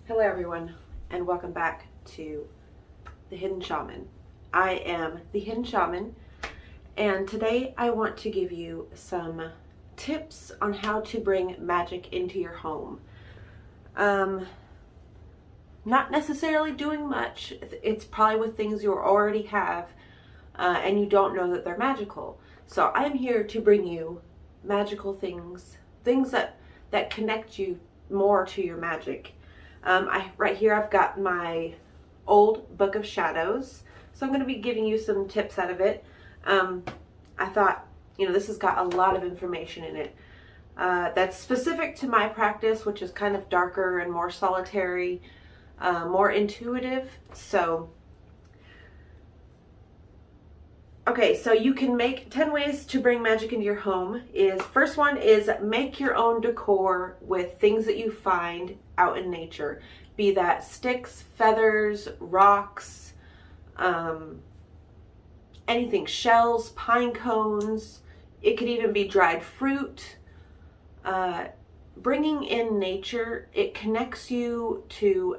Hello everyone, and welcome back to The Hidden Shaman. I am The Hidden Shaman, and today I want to give you some tips on how to bring magic into your home. Not necessarily doing much. It's probably with things you already have, and you don't know that they're magical. So I'm here to bring you magical things that connect you more to your magic. Right here I've got my old Book of Shadows, so I'm going to be giving you some tips out of it. I thought, this has got a lot of information in it that's specific to my practice, which is kind of darker and more solitary, more intuitive. So you can make 10 ways to bring magic into your home. First one is make your own decor with things that you find out in nature. Be that sticks, feathers, rocks, anything, shells, pine cones. It could even be dried fruit. Bringing in nature, it connects you to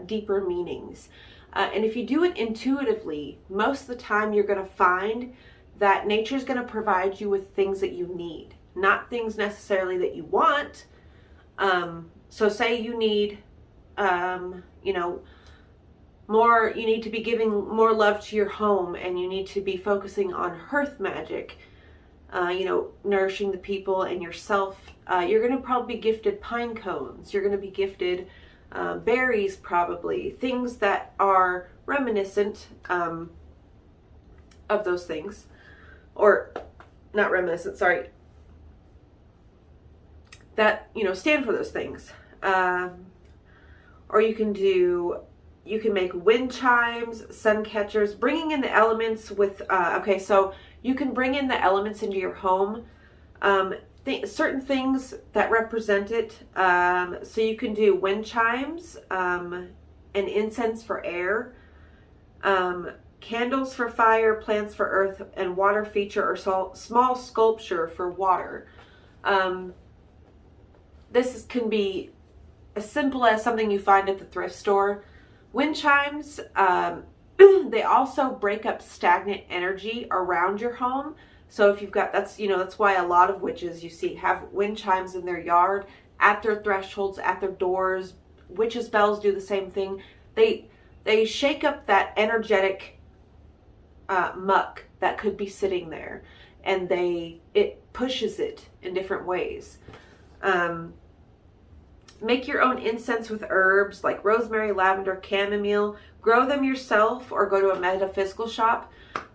deeper meanings. And if you do it intuitively, most of the time you're going to find that nature's going to provide you with things that you need, not things necessarily that you want. So say you need, you need to be giving more love to your home, and you need to be focusing on hearth magic, nourishing the people and yourself. You're going to probably be gifted pine cones. You're going to be gifted berries, probably things that are reminiscent of those things, or not reminiscent, sorry, that stand for those things. Or you can make wind chimes, sun catchers, bringing in the elements with so you can bring in the elements into your home. Certain things that represent it. So you can do wind chimes, and incense for air, candles for fire, plants for earth, and water feature or small sculpture for water. This can be as simple as something you find at the thrift store. Wind chimes, they also break up stagnant energy around your home. So if you've got, that's why a lot of witches you see have wind chimes in their yard, at their thresholds, at their doors. Witches' bells do the same thing. They shake up that energetic muck that could be sitting there, and it pushes it in different ways. Make your own incense with herbs like rosemary, lavender, chamomile. Grow them yourself or go to a metaphysical shop.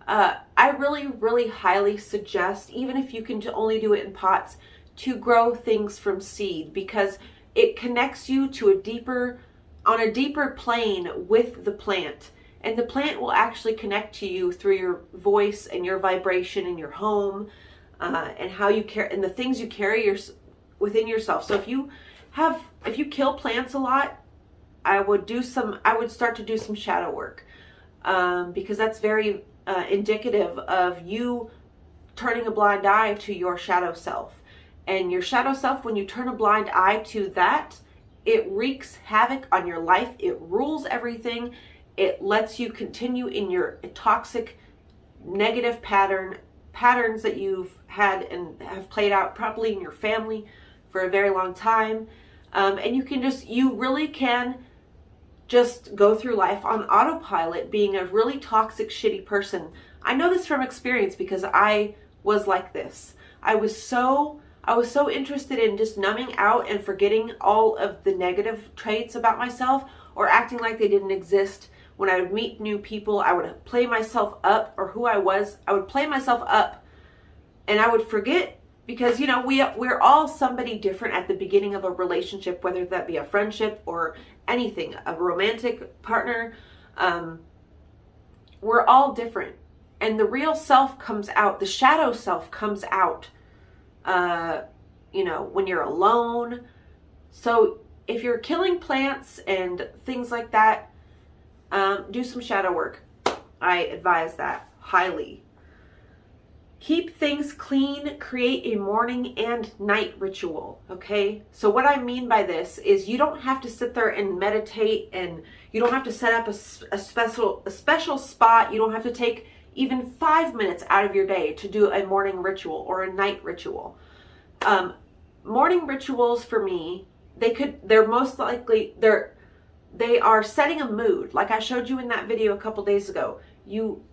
I really, really highly suggest, even if you can only do it in pots, to grow things from seed, because it connects you to on a deeper plane with the plant. And the plant will actually connect to you through your voice and your vibration in your home, and how you care and the things you carry within yourself. So if you kill plants a lot, I would start to do some shadow work, because that's very indicative of you turning a blind eye to your shadow self. And your shadow self, when you turn a blind eye to that, it wreaks havoc on your life. It rules everything. It lets you continue in your toxic, negative patterns that you've had and have played out probably in your family for a very long time. And you really can just go through life on autopilot, being a really toxic, shitty person. I know this from experience because I was like this. I was so interested in just numbing out and forgetting all of the negative traits about myself, or acting like they didn't exist. When I would meet new people, I would play myself up, or who I was. I would play myself up, and I would forget. Because, we're all somebody different at the beginning of a relationship, whether that be a friendship or anything, a romantic partner. We're all different. And the real self comes out. The shadow self comes out, when you're alone. So if you're killing plants and things like that, do some shadow work. I advise that highly. Keep things clean, create a morning and night ritual, okay? So what I mean by this is you don't have to sit there and meditate, and you don't have to set up a special spot. You don't have to take even 5 minutes out of your day to do a morning ritual or a night ritual. Morning rituals for me, they are setting a mood. Like I showed you in that video a couple days ago. You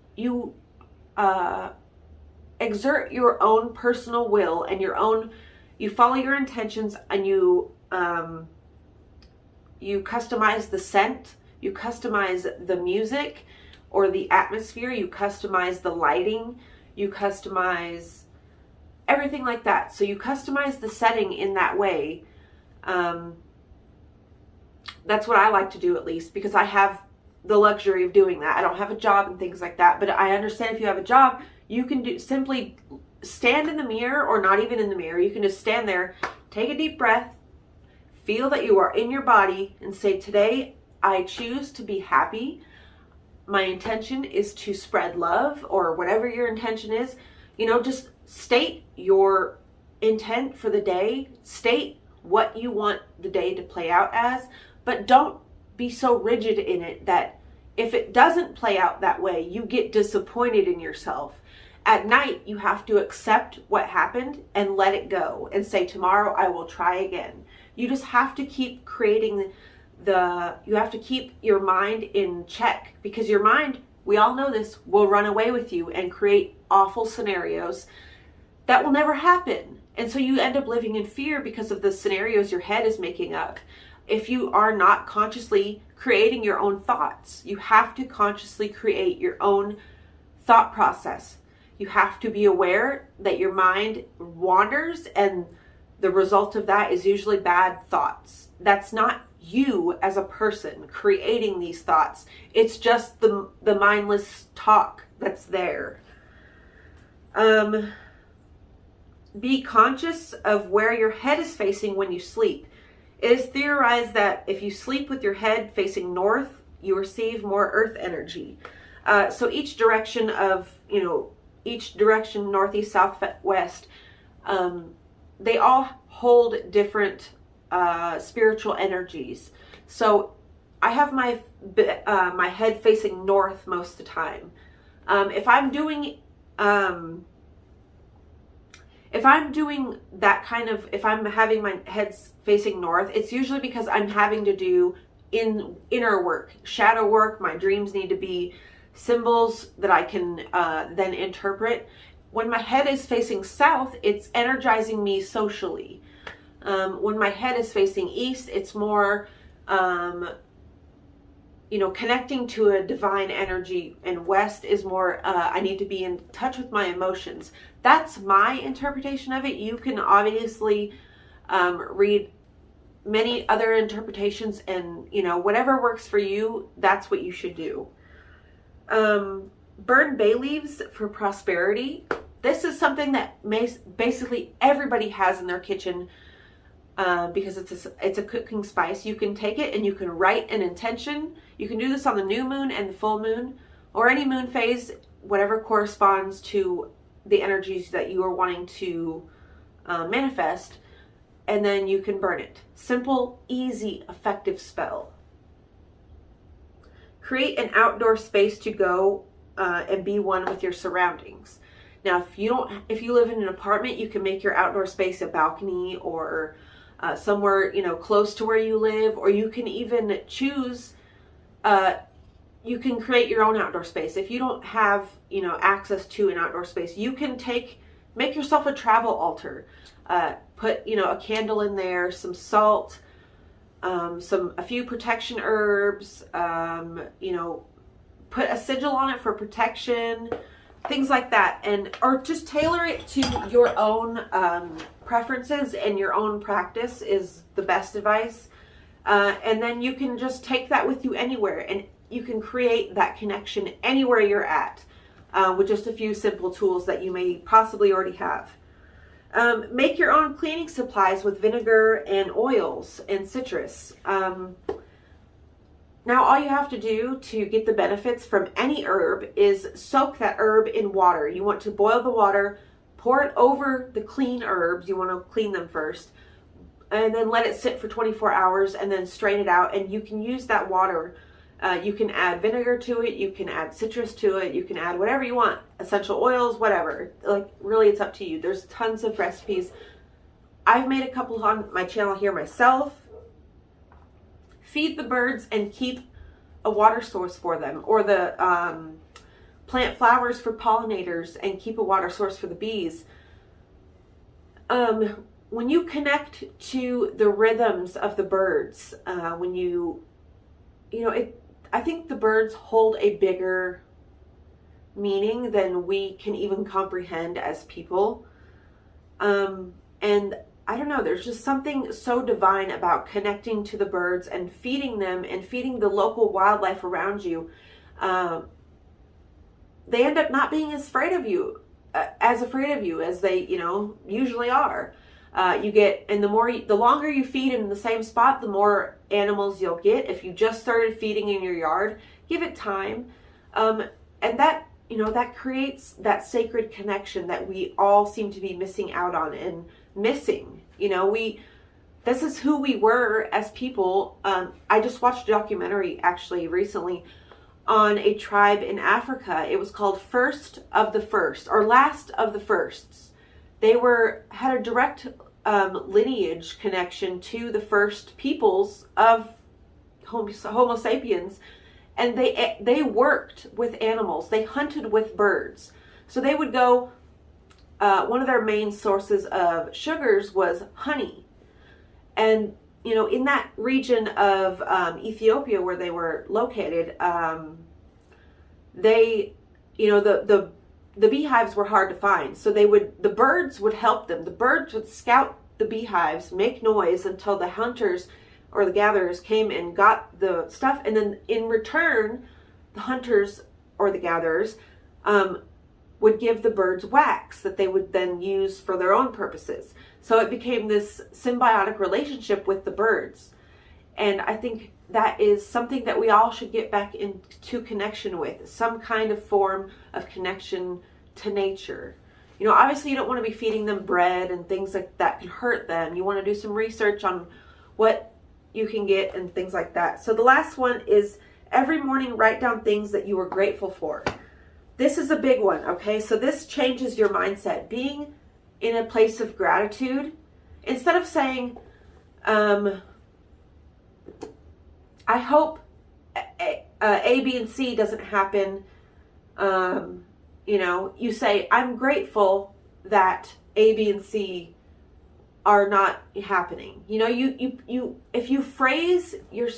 exert your own personal will and you follow your intentions, and you customize the scent, you customize the music or the atmosphere, you customize the lighting, you customize everything like that. So you customize the setting in that way. That's what I like to do, at least, because I have the luxury of doing that. I don't have a job and things like that, but I understand if you have a job, you can simply stand in the mirror, or not even in the mirror. You can just stand there, take a deep breath, feel that you are in your body, and say, today I choose to be happy. My intention is to spread love, or whatever your intention is. Just state your intent for the day. State what you want the day to play out as, but don't be so rigid in it that if it doesn't play out that way, you get disappointed in yourself. At night, you have to accept what happened and let it go and say, tomorrow I will try again. You just have to keep creating you have to keep your mind in check, because your mind, we all know this, will run away with you and create awful scenarios that will never happen. And so you end up living in fear because of the scenarios your head is making up. If you are not consciously creating your own thoughts, you have to consciously create your own thought process. You have to be aware that your mind wanders, and the result of that is usually bad thoughts. That's not you as a person creating these thoughts. It's just the mindless talk that's there. Be conscious of where your head is facing when you sleep. It is theorized that if you sleep with your head facing north, you receive more earth energy. So each direction, northeast, south, west, they all hold different spiritual energies. So I have my head facing north most of the time. If I'm doing that kind of, if I'm having my head facing north, it's usually because I'm having to do inner work, shadow work. My dreams need to be symbols that I can then interpret. When my head is facing south, it's energizing me socially. When my head is facing east, it's more, connecting to a divine energy, and west is more, I need to be in touch with my emotions. That's my interpretation of it. You can obviously read many other interpretations, and whatever works for you, that's what you should do. Burn bay leaves for prosperity. This is something that basically everybody has in their kitchen, because it's a cooking spice. You can take it and you can write an intention. You can do this on the new moon and the full moon, or any moon phase, whatever corresponds to the energies that you are wanting to manifest, and then you can burn it. Simple, easy, effective spell. Create an outdoor space to go and be one with your surroundings. Now, if you live in an apartment, you can make your outdoor space a balcony, or somewhere close to where you live, or you can even choose. You can create your own outdoor space. If you don't have access to an outdoor space, you can make yourself a travel altar. Put a candle in there, some salt, a few protection herbs. Put a sigil on it for protection. Things like that, or just tailor it to your own preferences and your own practice is the best advice. And then you can just take that with you anywhere, and you can create that connection anywhere you're at with just a few simple tools that you may possibly already have. Make your own cleaning supplies with vinegar and oils and citrus. Now all you have to do to get the benefits from any herb is soak that herb in water. You want to boil the water, pour it over the clean herbs. You want to clean them first, and then let it sit for 24 hours and then strain it out. And you can use that water. You can add vinegar to it. You can add citrus to it. You can add whatever you want, essential oils, whatever. Like, really, it's up to you. There's tons of recipes. I've made a couple on my channel here myself. Feed the birds and keep a water source for them, or the plant flowers for pollinators and keep a water source for the bees. When you connect to the rhythms of the birds, when I think the birds hold a bigger meaning than we can even comprehend as people. And I don't know, there's just something so divine about connecting to the birds and feeding them and feeding the local wildlife around you. They end up not being as afraid of you as they, usually are. The longer you feed in the same spot, the more animals you'll get. If you just started feeding in your yard, give it time. And that creates that sacred connection that we all seem to be missing out on and missing. This is who we were as people. I just watched a documentary actually recently on a tribe in Africa. It was called First of the First, or Last of the Firsts. They had a direct lineage connection to the first peoples of Homo sapiens, and they worked with animals. They hunted with birds. So they would go, one of their main sources of sugars was honey. And, in that region of Ethiopia where they were located, the beehives were hard to find. So the birds would help them. The birds would scout the beehives, make noise until the hunters or the gatherers came and got the stuff. And then in return, the hunters or the gatherers would give the birds wax that they would then use for their own purposes. So it became this symbiotic relationship with the birds. And I think that is something that we all should get back into connection with, some kind of form of connection to nature. Obviously you don't want to be feeding them bread and things like that can hurt them. You want to do some research on what you can get and things like that. So the last one is every morning write down things that you are grateful for. This is a big one, okay? So this changes your mindset. Being in a place of gratitude, instead of saying, I hope A, B, and C doesn't happen. You say, I'm grateful that A, B, and C are not happening. If you phrase your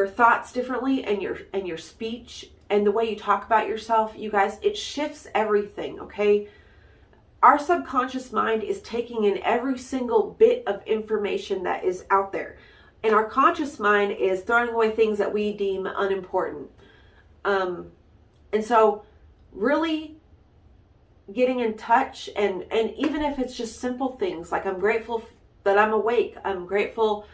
thoughts differently and your speech and the way you talk about yourself, you guys, it shifts everything, okay? Our subconscious mind is taking in every single bit of information that is out there. And our conscious mind is throwing away things that we deem unimportant. And so really getting in touch, and even if it's just simple things, like I'm grateful that I'm awake. I'm grateful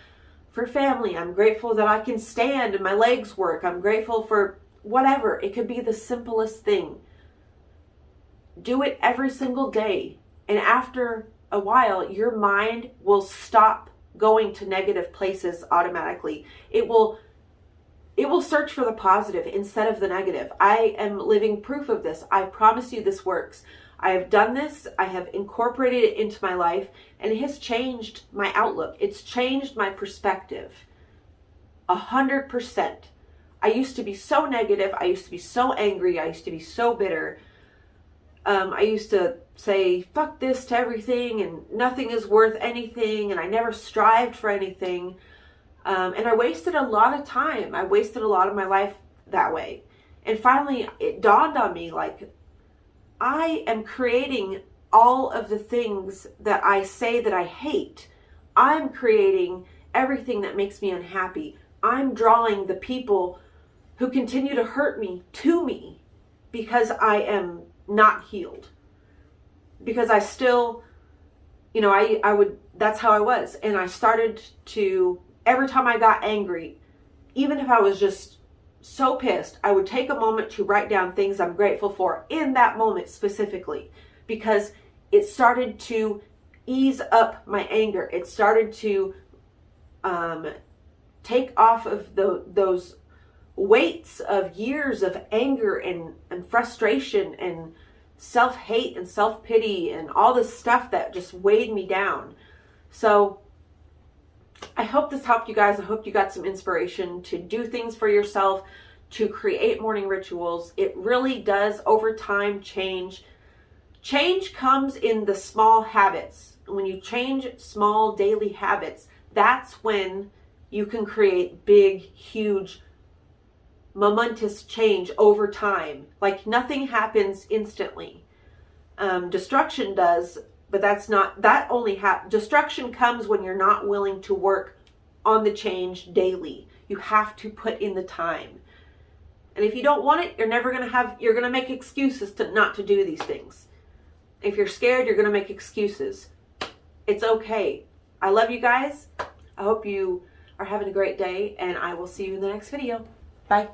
for family. I'm grateful that I can stand and my legs work. I'm grateful for whatever. It could be the simplest thing. Do it every single day. And after a while, your mind will stop going to negative places automatically. It will search for the positive instead of the negative. I am living proof of this. I promise you this works. I have done this. I have incorporated it into my life, and it has changed my outlook. It's changed my perspective 100%. I used to be so negative. I used to be so angry. I used to be so bitter. I used to say, fuck this to everything, and nothing is worth anything, and I never strived for anything. And I wasted a lot of time. I wasted a lot of my life that way. And finally, it dawned on me, like, I am creating all of the things that I say that I hate. I'm creating everything that makes me unhappy. I'm drawing the people who continue to hurt me to me because I am not healed. Because I still you know, I would, that's how I was. And I started to, every time I got angry, even if I was just so pissed, I would take a moment to write down things I'm grateful for in that moment specifically, because it started to ease up my anger. It started to take off of those weights of years of anger and frustration and self-hate and self-pity and all this stuff that just weighed me down. So I hope this helped you guys. I hope you got some inspiration to do things for yourself, to create morning rituals. It really does, over time, change. Change comes in the small habits. When you change small daily habits, that's when you can create big, huge, momentous change over time. Like, nothing happens instantly. Destruction does, but that's not, that only destruction comes when you're not willing to work on the change daily. You have to put in the time. And if you don't want it, you're never going to have, you're going to make excuses to not to do these things. If you're scared, you're going to make excuses. It's okay. I love you guys. I hope you are having a great day, and I will see you in the next video. Bye.